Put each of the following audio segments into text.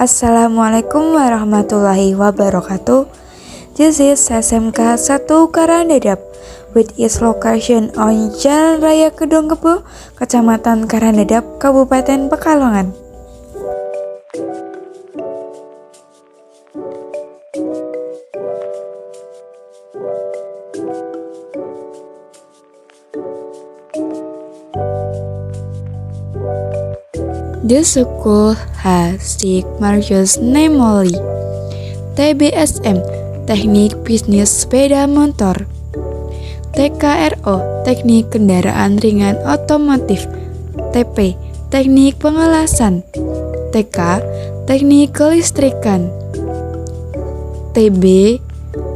Assalamualaikum warahmatullahi wabarakatuh. This is SMK 1 Karangdadap with its location on Jalan Raya Kedong Kebo, Kecamatan Karangdadap, Kabupaten Pekalongan. The school has six majors namely TBSM, Teknik Bisnis Sepeda Motor, TKRO, Teknik Kendaraan Ringan Otomotif, TP, Teknik Pengelasan, TK, Teknik Kelistrikan, TB,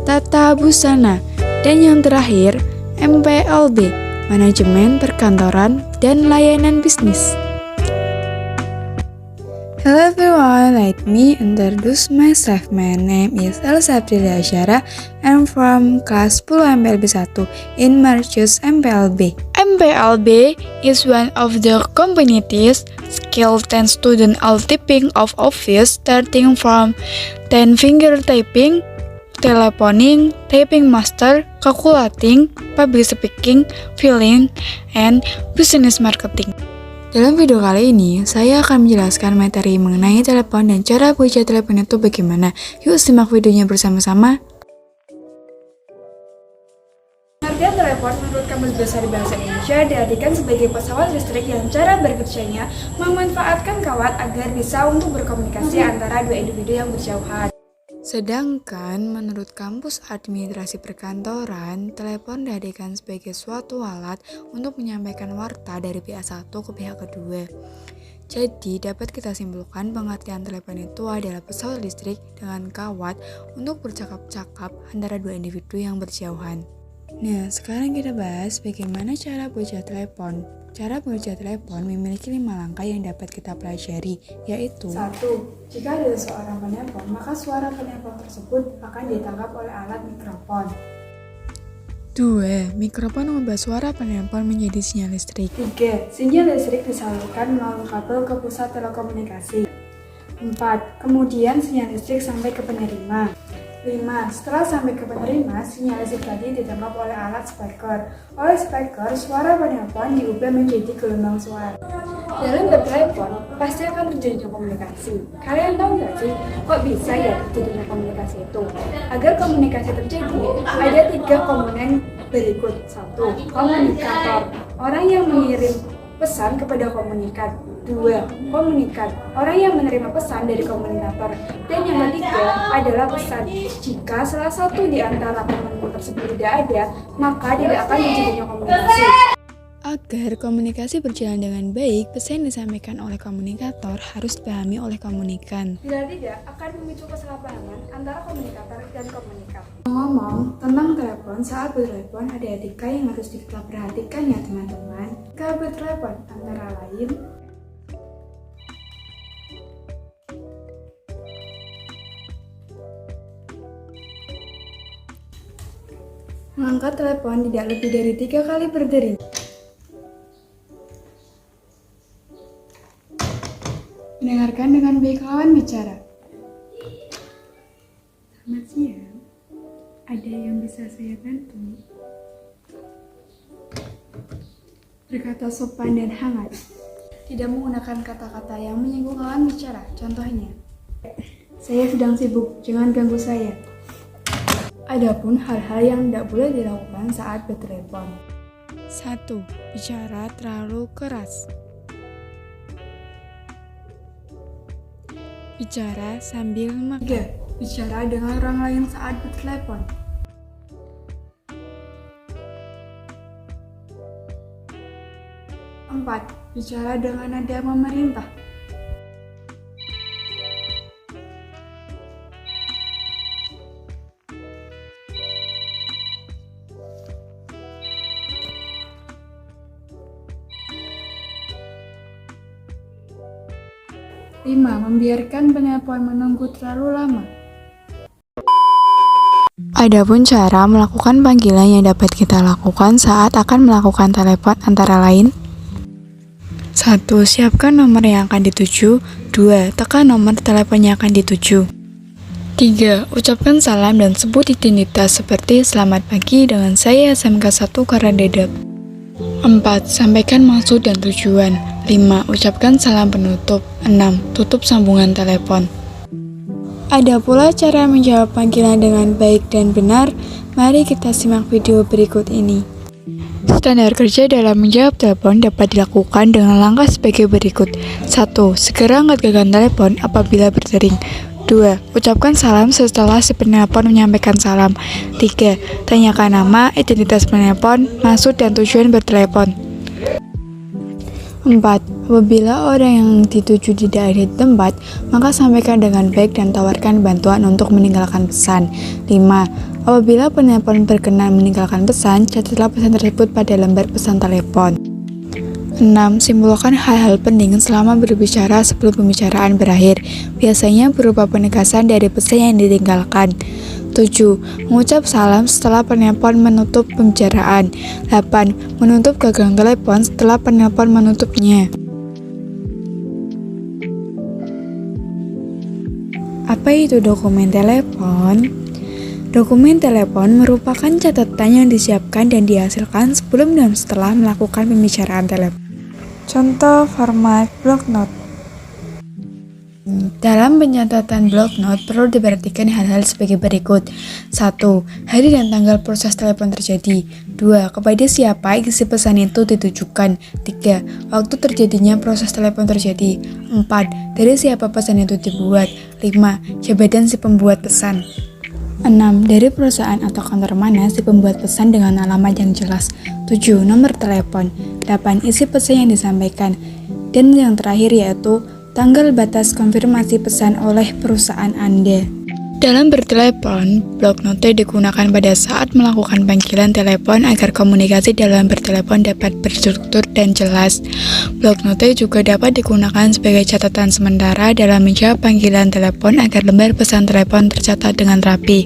Tata Busana, dan yang terakhir MPLB, Manajemen Perkantoran dan Layanan Bisnis. Hello everyone, let me introduce myself. My name is Elsa Aprilia Asyara. I'm from class 10 MPLB 1 in Marcus MPLB. MPLB is one of the communities skilled 10 student all typing of office starting from 10 finger typing, telephoning, typing master, calculating, public speaking, filling, and business marketing. Dalam video kali ini, saya akan menjelaskan materi mengenai telepon dan cara bekerja telepon itu bagaimana. Yuk simak videonya bersama-sama. Pengertian telepon menurut Kamus Besar Bahasa Indonesia diartikan sebagai pesawat listrik yang cara bekerjanya memanfaatkan kawat agar bisa untuk berkomunikasi antara dua individu yang berjauhan. Sedangkan menurut kampus administrasi perkantoran, telepon diartikan sebagai suatu alat untuk menyampaikan warta dari pihak satu ke pihak kedua. Jadi dapat kita simpulkan pengertian telepon itu adalah pesawat listrik dengan kawat untuk bercakap-cakap antara dua individu yang berjauhan. Nah, sekarang kita bahas bagaimana cara bekerja telepon. Cara bekerja telepon memiliki 5 langkah yang dapat kita pelajari, yaitu 1. Jika ada seorang penelpon, maka suara penelpon tersebut akan ditangkap oleh alat mikrofon. 2. Mikrofon mengubah suara penelpon menjadi sinyal listrik. 3. Sinyal listrik disalurkan melalui kabel ke pusat telekomunikasi. 4. Kemudian sinyal listrik sampai ke penerima. 5. Setelah sampai ke penerima, sinyal listrik tadi ditangkap oleh alat speaker. Oleh speaker, suara penelpon diubah menjadi gelombang suara. Dalam bertelepon, pasti akan terjadi komunikasi. Kalian tahu nggak sih, kok bisa ya terjadinya komunikasi itu? Agar komunikasi terjadi, ada 3 komponen berikut. 1. Komunikator, orang yang mengirim pesan kepada komunikat. 2. Komunikat, orang yang menerima pesan dari komunikator. Dan yang ketiga adalah pesan. Jika salah satu di antara komponen tersebut tidak ada, maka tidak akan terjadinya komunikasi. Agar komunikasi berjalan dengan baik, pesan yang disampaikan oleh komunikator harus dipahami oleh komunikan. Bila tidak, akan memicu kesalahpahaman antara komunikator dan komunikat. Ngomong tentang telepon, saat bertelepon ada etika yang harus kita perhatikan ya teman-teman. Saat bertelepon antara lain mengangkat telepon tidak lebih dari 3 kali berdering. Mendengarkan dengan baik lawan bicara. Selamat siang, ada yang bisa saya bantu? Berkata sopan dan hangat. Tidak menggunakan kata-kata yang menyinggung lawan bicara. Contohnya, saya sedang sibuk, jangan ganggu saya. Adapun hal-hal yang tidak boleh dilakukan saat bertelepon. 1. Bicara terlalu keras. Bicara sambil makan. 3. Bicara dengan orang lain saat bertelepon. 4. Bicara dengan nada memerintah. 5. Membiarkan penelpon menunggu terlalu lama. Adapun cara melakukan panggilan yang dapat kita lakukan saat akan melakukan telepon antara lain. 1. 1. Siapkan nomor yang akan dituju. 2. Tekan nomor telepon yang akan dituju. 3. Ucapkan salam dan sebut identitas seperti selamat pagi dengan saya SMK 1 Karangdedek. 4. Sampaikan maksud dan tujuan. 5. Ucapkan salam penutup. 6. Tutup sambungan telepon. Ada pula cara menjawab panggilan dengan baik dan benar. Mari kita simak video berikut ini. Standar kerja dalam menjawab telepon dapat dilakukan dengan langkah sebagai berikut. 1. Segera angkat genggam telepon apabila berdering. 2. Ucapkan salam setelah si penelpon menyampaikan salam. 3. Tanyakan nama, identitas penelpon, maksud dan tujuan bertelepon. 4. Apabila orang yang dituju tidak ada di tempat, maka sampaikan dengan baik dan tawarkan bantuan untuk meninggalkan pesan. 5. Apabila penelpon berkenan meninggalkan pesan, catatlah pesan tersebut pada lembar pesan telepon. 6. Simpulkan hal-hal penting selama berbicara sebelum pembicaraan berakhir, biasanya berupa penegasan dari pesan yang ditinggalkan. 7. Mengucap salam setelah penelpon menutup pembicaraan. 8. Menutup gagang telepon setelah penelpon menutupnya. Apa itu dokumen telepon? Dokumen telepon merupakan catatan yang disiapkan dan dihasilkan sebelum dan setelah melakukan pembicaraan telepon. Contoh format block note. Dalam pencatatan block note perlu diperhatikan hal-hal sebagai berikut. 1. Hari dan tanggal proses telepon terjadi. 2. Kepada siapa isi pesan itu ditujukan. 3. Waktu terjadinya proses telepon terjadi. 4. Dari siapa pesan itu dibuat. 5. Jabatan si pembuat pesan. 6. Dari perusahaan atau kantor mana si pembuat pesan dengan alamat yang jelas. 7. Nomor telepon. 8. Isi pesan yang disampaikan. Dan yang terakhir yaitu tanggal batas konfirmasi pesan oleh perusahaan Anda. Dalam bertelepon, block note digunakan pada saat melakukan panggilan telepon agar komunikasi dalam bertelepon dapat berstruktur dan jelas. Block note juga dapat digunakan sebagai catatan sementara dalam menjawab panggilan telepon agar lembar pesan telepon tercatat dengan rapi.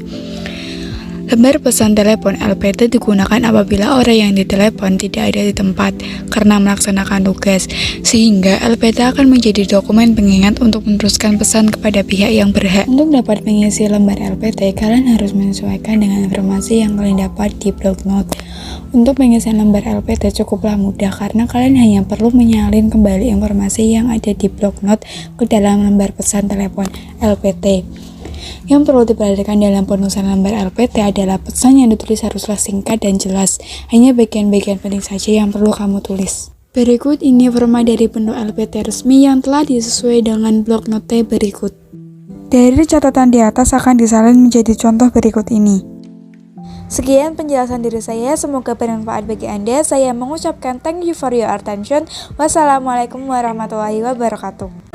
Lembar pesan telepon LPT digunakan apabila orang yang ditelepon tidak ada di tempat karena melaksanakan tugas, sehingga LPT akan menjadi dokumen pengingat untuk meneruskan pesan kepada pihak yang berhak. Untuk dapat mengisi lembar LPT, kalian harus menyesuaikan dengan informasi yang kalian dapat di block note. Untuk mengisi lembar LPT cukuplah mudah karena kalian hanya perlu menyalin kembali informasi yang ada di block note ke dalam lembar pesan telepon LPT. Yang perlu diperhatikan dalam penulisan lembar LPT adalah pesan yang ditulis haruslah singkat dan jelas. Hanya bagian-bagian penting saja yang perlu kamu tulis. Berikut ini format dari bentuk LPT resmi yang telah disesuaikan dengan block note berikut. Dari catatan di atas akan disalin menjadi contoh berikut ini. Sekian penjelasan dari saya, semoga bermanfaat bagi Anda. Saya mengucapkan thank you for your attention. Wassalamualaikum warahmatullahi wabarakatuh.